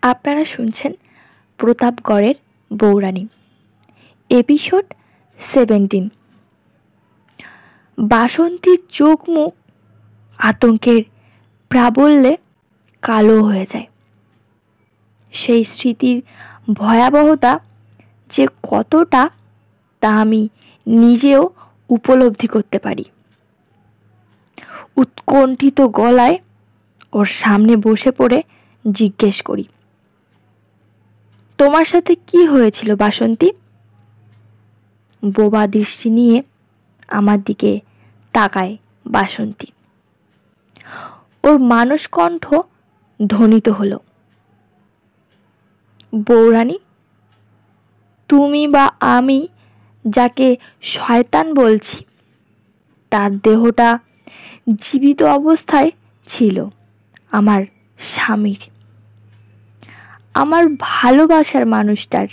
আপনারা শুনছেন প্রতাপগড়ের বউরানী, এপিসোড 17। বাসন্তীর চোখ মুখ আতঙ্কের প্রাবল্যে কালো হয়ে যায়। সেই স্মৃতির ভয়াবহতা যে কতটা তা আমি নিজেও উপলব্ধি করতে পারি। উৎকণ্ঠিত গলায় ওর সামনে বসে পড়ে জিজ্ঞেস করি, তোমার সাথে কি হয়েছিল বাসন্তী? বোবা দৃষ্টি নিয়ে আমার দিকে তাকায় বাসন্তী। ওর মানস কণ্ঠ ধ্বনিত হলো, বউরানী, তুমি বা আমি যাকে শয়তান বলছি তার দেহটা জীবিত অবস্থায় ছিল আমার স্বামীর, আমার ভালোবাসার মানুষটার।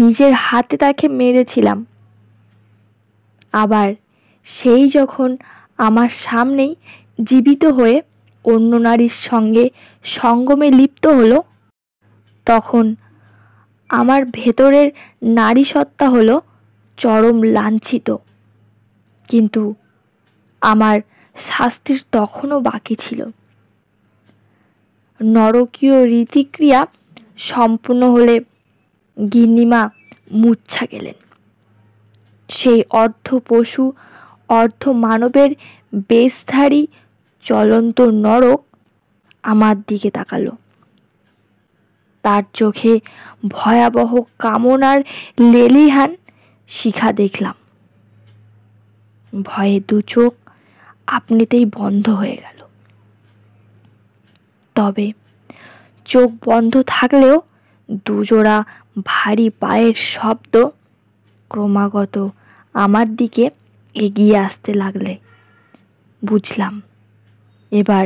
নিজের হাতে তাকে মেরেছিলাম। আবার সেই যখন আমার সামনেই জীবিত হয়ে অন্য নারীর সঙ্গে সঙ্গমে লিপ্ত হলো, তখন আমার ভেতরের নারী সত্তা হলো চরম লাঞ্ছিত। কিন্তু আমার শাস্তির তখনও বাকি ছিল। নরকীয় রীতিক্রিয়া সম্পূর্ণ হলে গিন্নিমা মূর্ছা গেলেন। সেই অর্ধ পশু অর্ধ মানবের বেশধারী চলন্ত নরক আমার দিকে তাকালো। তার চোখে ভয়াবহ কামনার লেলিহান শিখা দেখলাম। ভয়ে দু চোখ আপনিতেই বন্ধ হয়ে গেল। তবে চোখ বন্ধ থাকলেও দুজোড়া ভারী পায়ের শব্দ ক্রমাগত আমার দিকে এগিয়ে আসতে লাগলে বুঝলাম এবার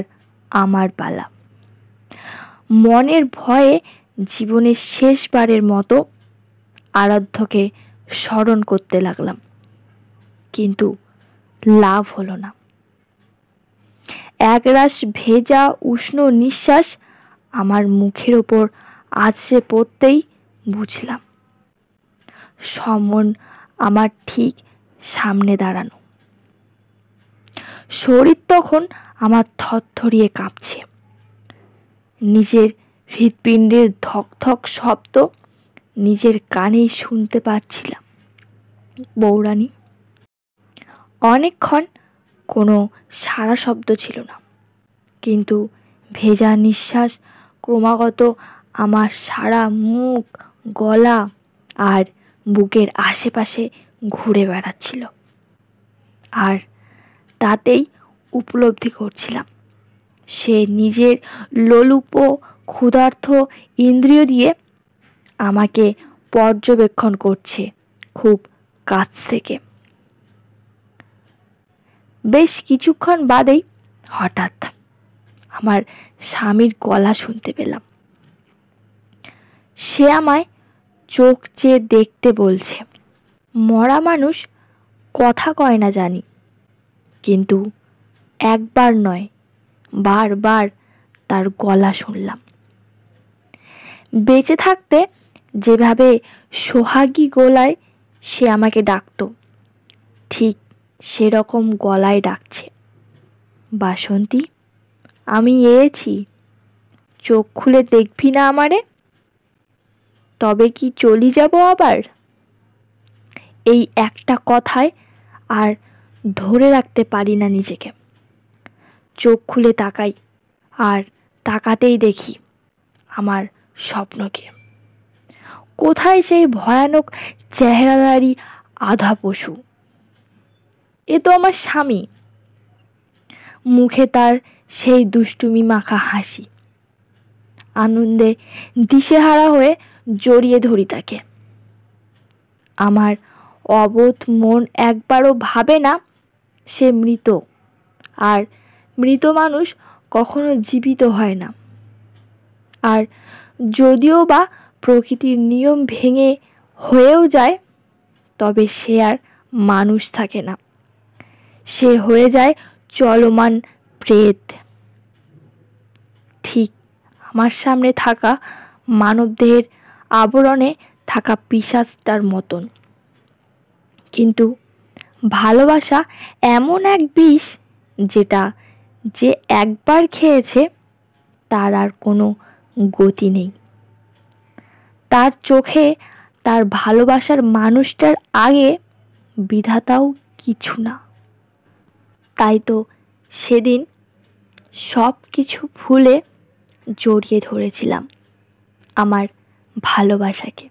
আমার পালা। মনের ভয়ে জীবনের শেষবারের মতো আরাধ্যকে স্মরণ করতে লাগলাম, কিন্তু লাভ হলো না। একরাশ ভেজা উষ্ণ নিঃশ্বাস আমার মুখের ওপর আছড়ে পড়তেই বুঝলাম সমন আমার ঠিক সামনে দাঁড়ানো। শরীর তখন আমার থরথরিয়ে কাঁপছে। নিজের হৃৎপিণ্ডের ধকধক শব্দ নিজের কানেই শুনতে পাচ্ছিলাম। বউরানী। অনেকক্ষণ কোনো সারা শব্দ ছিল না, কিন্তু ভেজা নিঃশ্বাস ক্রমাগত আমার সারা মুখ, গলা আর বুকের আশেপাশে ঘুরে বেড়াচ্ছিল। আর তাতেই উপলব্ধি করছিলাম সে নিজের লোলুপ ক্ষুধার্ত ইন্দ্রিয় দিয়ে আমাকে পর্যবেক্ষণ করছে খুব কাছ থেকে। বেশ কিছুক্ষণ বাদেই হঠাৎ আমার স্বামীর গলা শুনতে পেলাম। সে আমায় চোখ চেয়ে দেখতে বলছে। মরা মানুষ কথা কয় না জানি, কিন্তু একবার নয়, বারবার তার গলা শুনলাম। বেঁচে থাকতে যেভাবে সোহাগী গলায় সে আমাকে ডাকতো, ঠিক সেরকম গলায় ডাকছে, বাসন্তী, আমি এসেছি, চোখ খুলে দেখবি না আমারে? তবে কি চলি যাব আবার? এই একটা কথায় আর ধরে রাখতে পারি না নিজেকে। চোখ খুলে তাকাই, আর তাকাতেই দেখি আমার স্বপ্নকে। কোথায় সেই ভয়ানক চেহারাধারী আধা পশু? এ তো আমার স্বামী। মুখে তার সেই দুষ্টুমি মাখা হাসি। আনন্দে দিশেহারা হয়ে জড়িয়ে ধরি তাকে। আমার অবোধ মন একবারও ভাবে না সে মৃত, আর মৃত মানুষ কখনো জীবিত হয় না। আর যদিও বা প্রকৃতির নিয়ম ভেঙে হয়েও যায়, তবে সে আর মানুষ থাকে না, সে হয়ে যায় চলমান প্রেত। ঠিক আমার সামনে থাকা মানবদেহের আবরণে থাকা পিশাচটার মতন। কিন্তু ভালোবাসা এমন এক বিষ যেটা যে একবার খেয়েছে তার আর কোনো গতি নেই। তার চোখে তার ভালোবাসার মানুষটার আগে বিধাতাও কিছু না। তাই তো সেদিন সব কিছু ভুলে জড়িয়ে ধরেছিলাম আমার ভালোবাসাকে।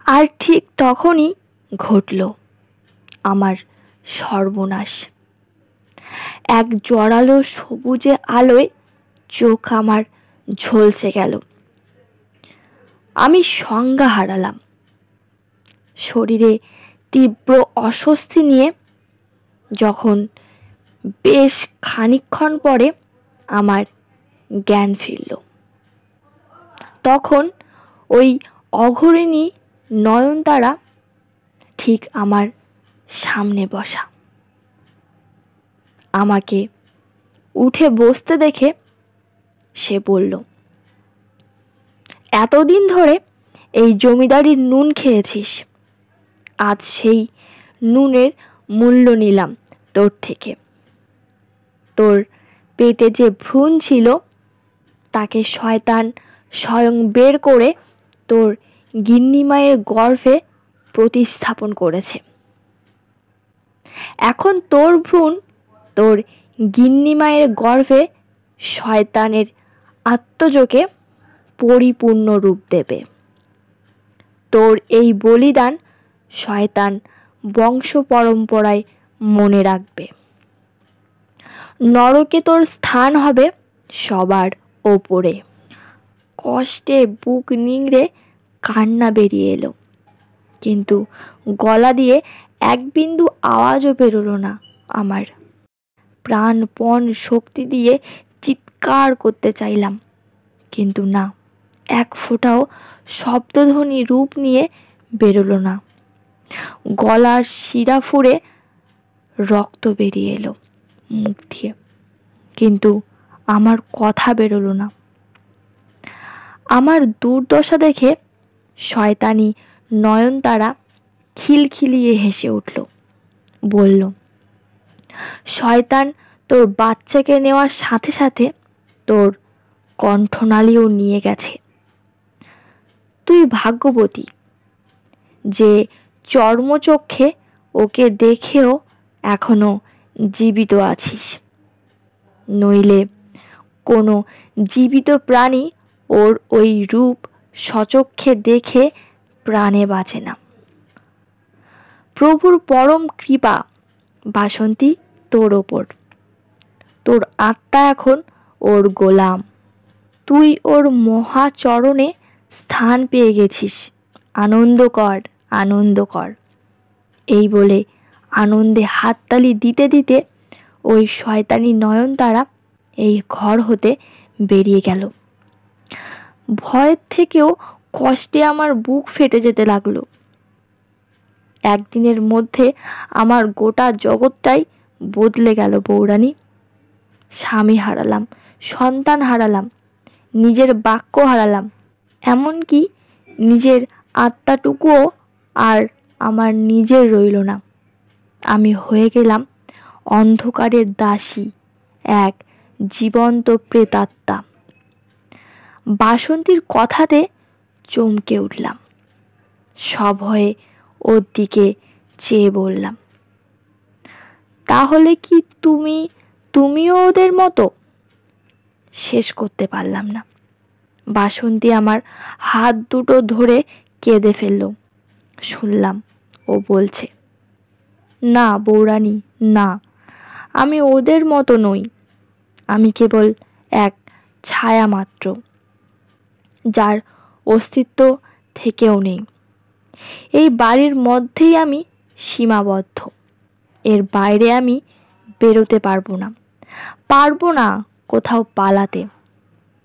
আর ঠিক তখনই ঘটল আমার সর্বনাশ। এক জোরালো সবুজে আলোয় চোখ আমার ঝলসে গেল। আমি সংজ্ঞা হারালাম। শরীরে তীব্র অস্বস্তি নিয়ে যখন বেশ খানিকক্ষণ পরে আমার জ্ঞান ফিরল, তখন ওই অঘরিণী নয়নতারা ঠিক আমার সামনে বসা। আমাকে উঠে বসতে দেখে সে বলল, এতদিন ধরে এই জমিদারির নুন খেয়েছিস, আজ সেই নুনের মূল্য নিলাম তোর থেকে। তোর পেটে যে ভ্রূণ ছিল তাকে শয়তান স্বয়ং বের করে তোর গিন্নিমায়ের গর্ভে প্রতিস্থাপন করেছে। এখন তোর ভ্রূণ তোর গিন্নিমায়ের গর্ভে শয়তানের আত্মযোগে পরিপূর্ণ রূপ দেবে। তোর এই বলিদান শয়তান বংশ পরম্পরায় মনে রাখবে। নরকে তোর স্থান হবে সবার ওপরে। কষ্টে বুক নিংড়ে কান্না বেরিয়ে এলো, কিন্তু গলা দিয়ে এক বিন্দু আওয়াজও বেরোলো না আমার। প্রাণপণ শক্তি দিয়ে চিৎকার করতে চাইলাম, কিন্তু না, এক ফোঁটাও শব্দধ্বনি রূপ নিয়ে বেরোলো না। গলার শিরা ফুঁড়ে রক্ত বেরিয়ে এলো মুখ দিয়ে, কিন্তু আমার কথা বেরোলো না। আমার দুর্দশা দেখে শয়তানি নয়নতারা খিলখিলিয়ে হেসে উঠল, বলল, শয়তান তোর বাচ্চাকে নেওয়ার সাথে সাথে তোর কণ্ঠনালীও নিয়ে গেছে। তুই ভাগ্যবতী যে চর্মচক্ষে ওকে দেখেও এখনো জীবিত আছিস, নইলে কোনো জীবিত প্রাণী ওর ওই রূপ সচক্ষে দেখে প্রাণে বাঁচে না। প্রভুর পরম কৃপা বাসন্তী তোর ওপর। তোর আত্মা এখন ওর গোলাম। তুই ওর মহাচরণে স্থান পেয়ে গেছিস। আনন্দ কর, আনন্দ কর। এই বলে আনন্দে হাততালি দিতে দিতে ওই শয়তানি নয়নতারা এই ঘর হতে বেরিয়ে গেল। ভয়ের থেকেও কষ্টে আমার বুক ফেটে যেতে লাগলো। একদিনের মধ্যে আমার গোটা জগৎটাই বদলে গেল বৌরানী। স্বামী হারালাম, সন্তান হারালাম, নিজের বাক্য হারালাম, এমনকি নিজের আত্মাটুকুও আর আমার নিজের রইল না। আমি হয়ে গেলাম অন্ধকারের দাসী, এক জীবন্ত প্রেতাত্মা। বাসন্তীর কথাতে চমকে উঠলাম। সভয়ে ওর দিকে চেয়ে বললাম, তাহলে কি তুমিও ওদের মতো? শেষ করতে পারলাম না। বাসন্তী আমার হাত দুটো ধরে কেঁদে ফেলল। শুনলাম ও বলছে, না বৌরানী, না, আমি ওদের মতো নই। আমি কেবল এক ছায়া মাত্র, যার অস্তিত্ব থেকেও নেই। এই বাড়ির মধ্যেই আমি সীমাবদ্ধ। এর বাইরে আমি বেরোতে পারবো না কোথাও পালাতে।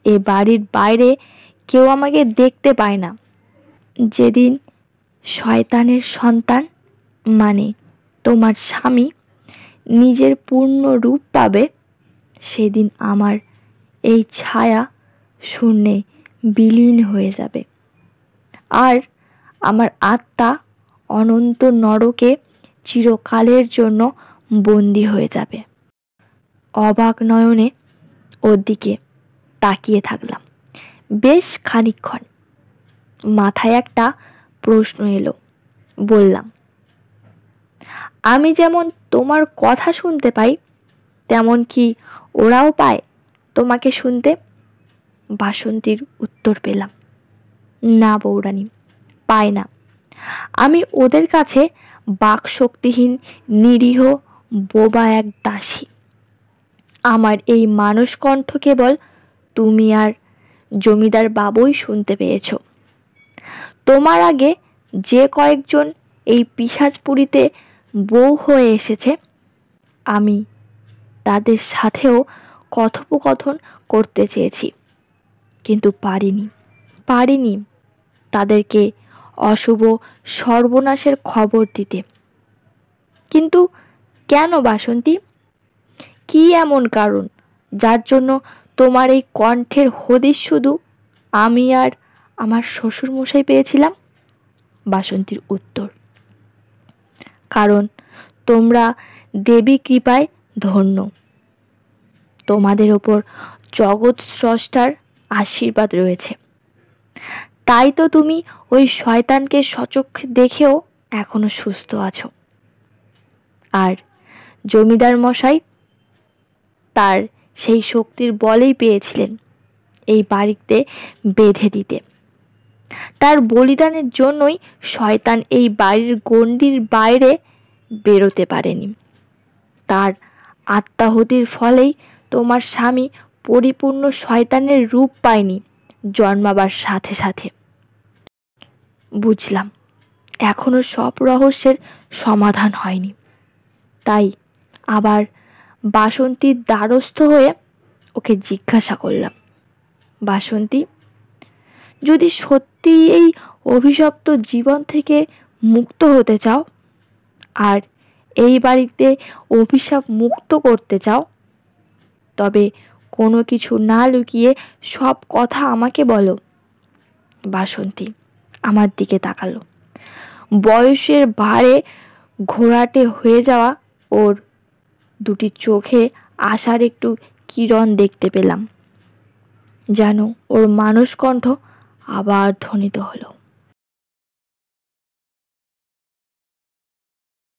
এ বাড়ির বাইরে কেউ আমাকে দেখতে পায় না। যেদিন শয়তানের সন্তান মানে তোমার স্বামী নিজের পূর্ণ রূপ পাবে, সেদিন আমার এই ছায়া শূন্যে বিলীন হয়ে যাবে, আর আমার আত্মা অনন্ত নরকে চিরকালের জন্য বন্দী হয়ে যাবে। অবাক নয়নে ওর দিকে তাকিয়ে থাকলাম বেশ খানিকক্ষণ। মাথায় একটা প্রশ্ন এলো। বললাম, আমি যেমন তোমার কথা শুনতে পাই, তেমন কি ওরাও পায় তোমাকে শুনতে? বাসন্তীর উত্তর পেলাম, না বৌরানী, পায় না। আমি ওদের কাছে বাকশক্তিহীন নিরীহ বোবা এক দাসী। আমার এই মানসকণ্ঠ কেবল তুমি আর জমিদার বাবুই শুনতে পেয়েছ। তোমার আগে যে কয়েকজন এই পিশাচপুরীতে বউ হয়ে এসেছে, আমি তাদের সাথেও কথোপকথন করতে চেয়েছি, কিন্তু পারিনি তাদেরকে অশুভ সর্বনাশের খবর দিতে। কিন্তু কেন বাসন্তী? কি এমন কারণ যার জন্য তোমার এই কণ্ঠের হদিশ শুধু আমি আর আমার শ্বশুরমশাই পেয়েছিলাম? বাসন্তীর উত্তর, কারণ তোমরা দেবী কৃপায় ধন্য। তোমাদের ওপর জগৎ স্রষ্টার আশীর্বাদ রয়েছে। তাই তো তুমি ওই শয়তানকে সচক্ষে দেখেও এখনো সুস্থ আছো। আর জমিদার মশাই তার সেই শক্তির বলেই পেয়েছিলেন এই বাড়িতে বেঁধে দিতে। তার বলিদানের জন্যই শয়তান এই বাড়ির গণ্ডির বাইরে বেরোতে পারেনি। তার আত্মাহুতির ফলেই তোমার স্বামী পরিপূর্ণ শয়তানের রূপ পায়নি জন্মাবার সাথে সাথে। বুঝলাম, এখনো সব রহস্যের সমাধান হয়নি। তাই আবার বাসন্তীর দ্বারস্থ হয়ে ওকে জিজ্ঞাসা করলাম, বাসন্তী, যদি সত্যি এই অভিশপ্ত জীবন থেকে মুক্ত হতে চাও আর এই বাড়িতে অভিশাপ মুক্ত করতে চাও, তবে কোনো কিছু না লুকিয়ে সব কথা আমাকে বলো। বাসন্তী আমার দিকে তাকালো। বয়সের ভারে ঘোরাটে হয়ে যাওয়া ওর দুটি চোখে আশার একটু কিরণ দেখতে পেলাম। যেন ওর মানসকণ্ঠ আবার ধ্বনিত হলো।